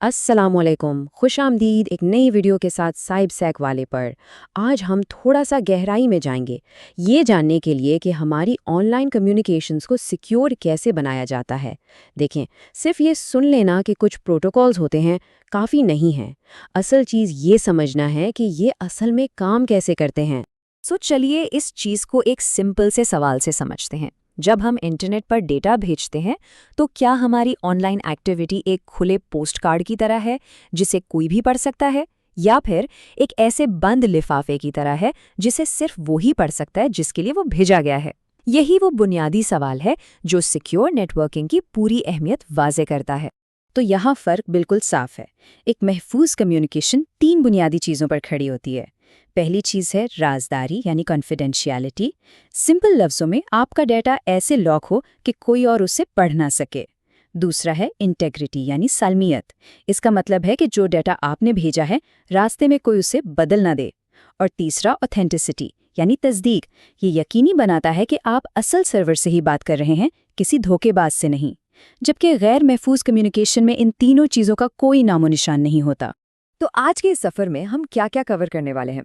अस्सलामुअलैकुम, खुशामदीद एक नई वीडियो के साथ साइब सैक वाले पर। आज हम थोड़ा सा गहराई में जाएंगे, ये जानने के लिए कि हमारी ऑनलाइन कम्युनिकेशंस को सिक्योर कैसे बनाया जाता है। देखें, सिर्फ ये सुन लेना कि कुछ प्रोटोकॉल्स होते हैं, काफ़ी नहीं है। असल चीज़ ये समझना है कि ये असल में काम कैसे करते हैं। चलिए इस चीज को एक सिंपल से सवाल से समझते हैं। जब हम इंटरनेट पर डेटा भेजते हैं तो क्या हमारी ऑनलाइन एक्टिविटी एक खुले पोस्ट कार्ड की तरह है जिसे कोई भी पढ़ सकता है, या फिर एक ऐसे बंद लिफाफे की तरह है जिसे सिर्फ वो ही पढ़ सकता है जिसके लिए वो भेजा गया है? यही वो बुनियादी सवाल है जो सिक्योर नेटवर्किंग की पूरी अहमियत वाज़े करता है। तो यहाँ फ़र्क बिल्कुल साफ है। एक महफूज कम्युनिकेशन 3 बुनियादी चीज़ों पर खड़ी होती है। पहली चीज़ है राज़दारी यानी कॉन्फिडेंशियलिटी। सिंपल लफ्ज़ों में आपका डेटा ऐसे लॉक हो कि कोई और उसे पढ़ ना सके। दूसरा है इंटेग्रिटी यानी सालमियत। इसका मतलब है कि जो डेटा आपने भेजा है, रास्ते में कोई उसे बदल ना दे। और तीसरा ऑथेंटिसिटी यानी तस्दीक। ये यकीनी बनाता है कि आप असल सर्वर से ही बात कर रहे हैं, किसी धोखेबाज से नहीं। जबकि गैर महफूज कम्युनिकेशन में इन तीनों चीज़ों का कोई नामो निशान नहीं होता। तो आज के इस सफ़र में हम क्या क्या कवर करने वाले हैं?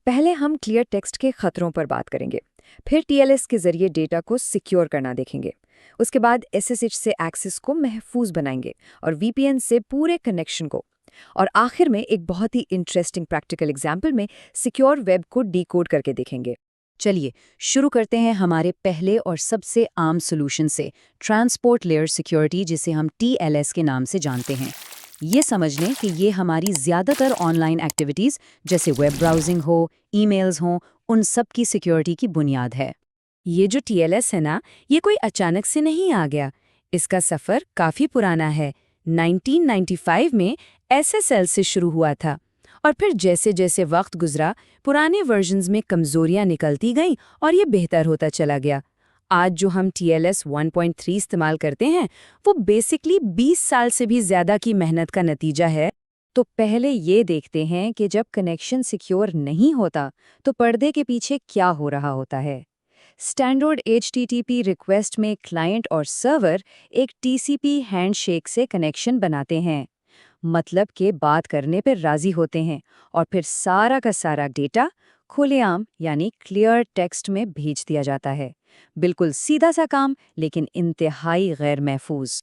पहले हम क्लियर टेक्स्ट के खतरों पर बात करेंगे, फिर टीएलएस के जरिए डेटा को सिक्योर करना देखेंगे, उसके बाद एसएसएच से एक्सेस को महफूज बनाएंगे और वीपीएन से पूरे कनेक्शन को, और आखिर में एक बहुत ही इंटरेस्टिंग प्रैक्टिकल एग्जाम्पल में सिक्योर वेब को डीकोड करके देखेंगे। चलिए शुरू करते हैं हमारे पहले और सबसे आम सॉल्यूशन से, ट्रांसपोर्ट लेयर सिक्योरिटी, जिसे हम टीएलएस के नाम से जानते हैं। ये समझ लें कि ये हमारी ज़्यादातर ऑनलाइन एक्टिविटीज़ जैसे वेब ब्राउजिंग हो, ईमेल्स हों, उन सब की सिक्योरिटी की बुनियाद है। ये जो टीएलएस है ना, ये कोई अचानक से नहीं आ गया। इसका सफ़र काफ़ी पुराना है। 1995 में एसएसएल से शुरू हुआ था, और फिर जैसे जैसे वक्त गुजरा, पुराने वर्जन्स में कमज़ोरियां निकलती गईं और ये बेहतर होता चला गया। आज जो हम TLS 1.3 इस्तेमाल करते हैं, वो बेसिकली 20 साल से भी ज़्यादा की मेहनत का नतीजा है। तो पहले ये देखते हैं कि जब कनेक्शन सिक्योर नहीं होता, तो पर्दे के पीछे क्या हो रहा होता है। स्टैंडर्ड HTTP रिक्वेस्ट में क्लाइंट और सर्वर एक TCP हैंडशेक से कनेक्शन बनाते हैं, मतलब के बात करने पर राजी होते हैं, और फिर सारा का सारा डेटा खुलेआम यानी क्लियर टेक्स्ट में भेज दिया जाता है। बिल्कुल सीधा सा काम, लेकिन इंतहाई गैर महफूज।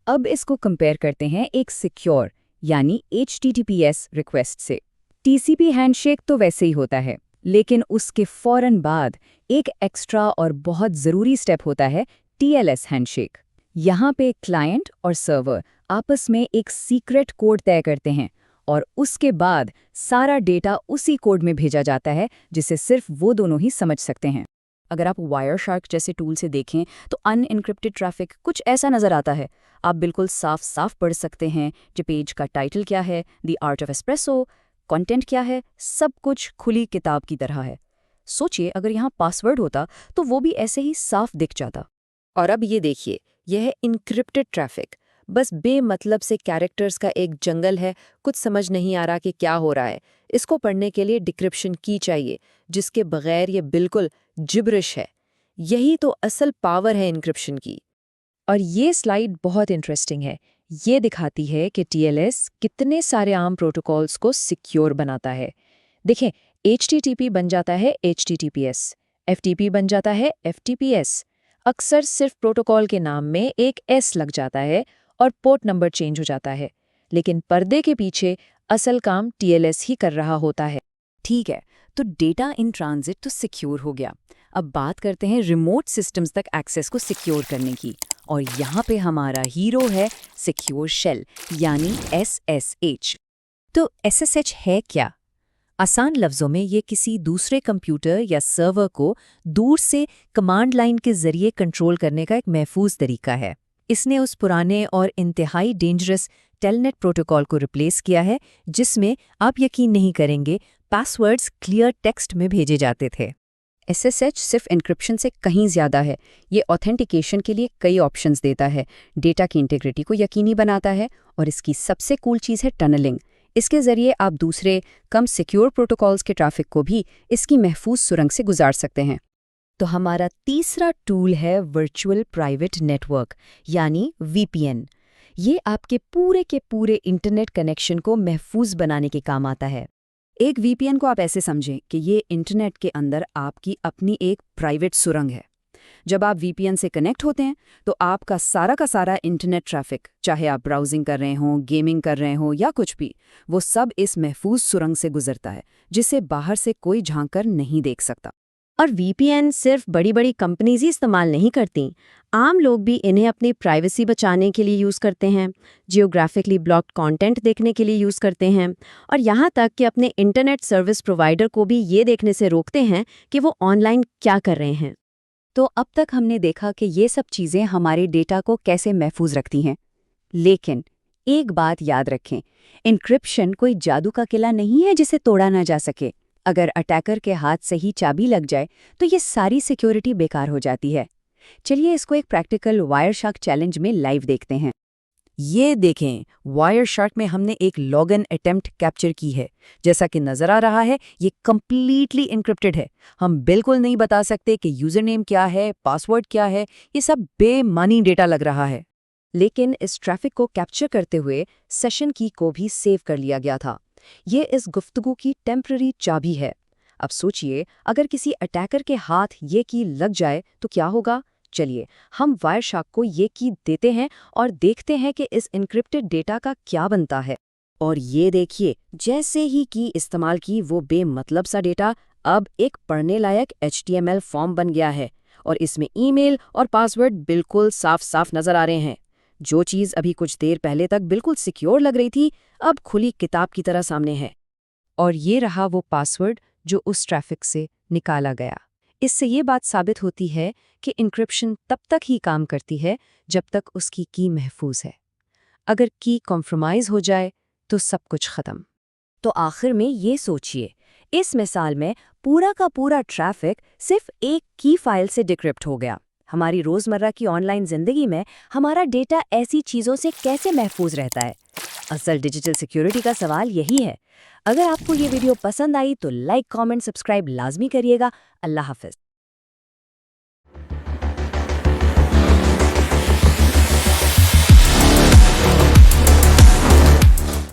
अब इसको कंपेयर करते हैं एक सिक्योर यानी HTTPS रिक्वेस्ट से। TCP हैंडशेक तो वैसे ही होता है, लेकिन उसके फौरन बाद एक एक्स्ट्रा और बहुत ज़रूरी स्टेप होता है, TLS हैंडशेक। यहाँ पे क्लाइंट और सर्वर आपस में एक सीक्रेट कोड तय करते हैं, और उसके बाद सारा डेटा उसी कोड में भेजा जाता है जिसे सिर्फ वो दोनों ही समझ सकते हैं। अगर आप वायरशार्क जैसे टूल से देखें तो अनएन्क्रिप्टेड ट्रैफिक कुछ ऐसा नज़र आता है। आप बिल्कुल साफ साफ पढ़ सकते हैं कि पेज का टाइटल क्या है, the art of espresso, content क्या है, सब कुछ खुली किताब की तरह है। सोचिए अगर यहाँ पासवर्ड होता तो वो भी ऐसे ही साफ दिख जाता। और अब ये देखिए, यह है इनक्रिप्टेड ट्रैफिक। बस बेमतलब से कैरेक्टर्स का एक जंगल है, कुछ समझ नहीं आ रहा कि क्या हो रहा है। इसको पढ़ने के लिए डिक्रिप्शन की चाहिए, जिसके बगैर ये बिल्कुल जिब्रिश है। यही तो असल पावर है इनक्रिप्शन की। और ये स्लाइड बहुत इंटरेस्टिंग है। ये दिखाती है कि TLS कितने सारे आम प्रोटोकॉल्स को सिक्योर बनाता है। देखें, HTTP बन जाता है HTTPS, FTP बन जाता है FTPS। अक्सर सिर्फ प्रोटोकॉल के नाम में एक S लग जाता है और पोर्ट नंबर चेंज हो जाता है, लेकिन पर्दे के पीछे असल काम TLS ही कर रहा होता है। ठीक है, तो डेटा इन ट्रांजिट तो सिक्योर हो गया। अब बात करते हैं रिमोट सिस्टम्स तक एक्सेस को सिक्योर करने की, और यहाँ पे हमारा हीरो है सिक्योर शेल यानी SSH। तो SSH है क्या? आसान लफ्ज़ों में ये किसी दूसरे कंप्यूटर या सर्वर को दूर से कमांड लाइन के जरिए कंट्रोल करने का एक महफूज तरीका है। इसने उस पुराने और इंतहाई डेंजरस टेलनेट प्रोटोकॉल को रिप्लेस किया है, जिसमें आप यकीन नहीं करेंगे पासवर्ड्स क्लियर टेक्स्ट में भेजे जाते थे। SSH सिर्फ एन्क्रिप्शन से कहीं ज़्यादा है। ये ऑथेंटिकेशन के लिए कई ऑप्शंस देता है, डेटा की इंटीग्रिटी को यकीनी बनाता है, और इसकी सबसे कूल चीज़ है टनलिंग। इसके ज़रिए आप दूसरे कम सिक्योर प्रोटोकॉल्स के ट्रैफिक को भी इसकी महफूज सुरंग से गुजार सकते हैं। तो हमारा तीसरा टूल है वर्चुअल प्राइवेट नेटवर्क यानी VPN। ये आपके पूरे के पूरे इंटरनेट कनेक्शन को महफूज बनाने के काम आता है। एक वीपीएन को आप ऐसे समझें कि ये इंटरनेट के अंदर आपकी अपनी एक प्राइवेट सुरंग है। जब आप वीपीएन से कनेक्ट होते हैं तो आपका सारा का सारा इंटरनेट ट्रैफिक, चाहे आप ब्राउजिंग कर रहे हों, गेमिंग कर रहे हों या कुछ भी, वो सब इस महफूज सुरंग से गुजरता है, जिसे बाहर से कोई झांक कर नहीं देख सकता। और वीपीएन सिर्फ बड़ी बड़ी कंपनीज ही इस्तेमाल नहीं करती, आम लोग भी इन्हें अपनी प्राइवेसी बचाने के लिए यूज़ करते हैं, जियोग्राफिकली ब्लॉक्ड कंटेंट देखने के लिए यूज़ करते हैं, और यहाँ तक कि अपने इंटरनेट सर्विस प्रोवाइडर को भी ये देखने से रोकते हैं कि वो ऑनलाइन क्या कर रहे हैं। तो अब तक हमने देखा कि ये सब चीज़ें हमारे डेटा को कैसे महफूज रखती हैं। लेकिन एक बात याद रखें, एन्क्रिप्शन कोई जादू का किला नहीं है जिसे तोड़ा ना जा सके। अगर अटैकर के हाथ से ही चाबी लग जाए तो ये सारी सिक्योरिटी बेकार हो जाती है। चलिए इसको एक प्रैक्टिकल वायरशार्क चैलेंज में लाइव देखते हैं। ये देखें, वायरशार्क में हमने एक लॉगिन अटेम्प्ट कैप्चर की है। जैसा कि नजर आ रहा है, ये कंप्लीटली एन्क्रिप्टेड है। हम बिल्कुल नहीं बता सकते कि यूजर नेम क्या है, पासवर्ड क्या है, ये सब बेमानी डेटा लग रहा है। लेकिन इस ट्रैफिक को कैप्चर करते हुए सेशन की को भी सेव कर लिया गया था। ये इस गुफ्तगू की टेम्पररी चाबी है। अब सोचिए, अगर किसी अटैकर के हाथ ये की लग जाए तो क्या होगा? चलिए हम वायरशार्क को ये की देते हैं और देखते हैं कि इस एन्क्रिप्टेड डेटा का क्या बनता है। और ये देखिए, जैसे ही की इस्तेमाल की वो बेमतलब सा डेटा अब एक पढ़ने लायक HTML फॉर्म बन गया है, और इसमें ईमेल और पासवर्ड बिल्कुल साफ साफ नजर आ रहे हैं। जो चीज़ अभी कुछ देर पहले तक बिल्कुल सिक्योर लग रही थी, अब खुली किताब की तरह सामने है। और ये रहा वो पासवर्ड जो उस ट्रैफिक से निकाला गया। इससे ये बात साबित होती है कि एन्क्रिप्शन तब तक ही काम करती है जब तक उसकी की महफूज है। अगर की कॉम्प्रोमाइज हो जाए तो सब कुछ खत्म। तो आखिर में ये सोचिए, इस मिसाल में पूरा का पूरा ट्रैफिक सिर्फ एक की फाइल से डिक्रिप्ट हो गया। हमारी रोजमर्रा की ऑनलाइन जिंदगी में हमारा डेटा ऐसी चीजों से कैसे महफूज रहता है? असल डिजिटल सिक्योरिटी का सवाल यही है। अगर आपको ये वीडियो पसंद आई तो लाइक, कमेंट, सब्सक्राइब लाजमी करिएगा। अल्लाह हाफिज।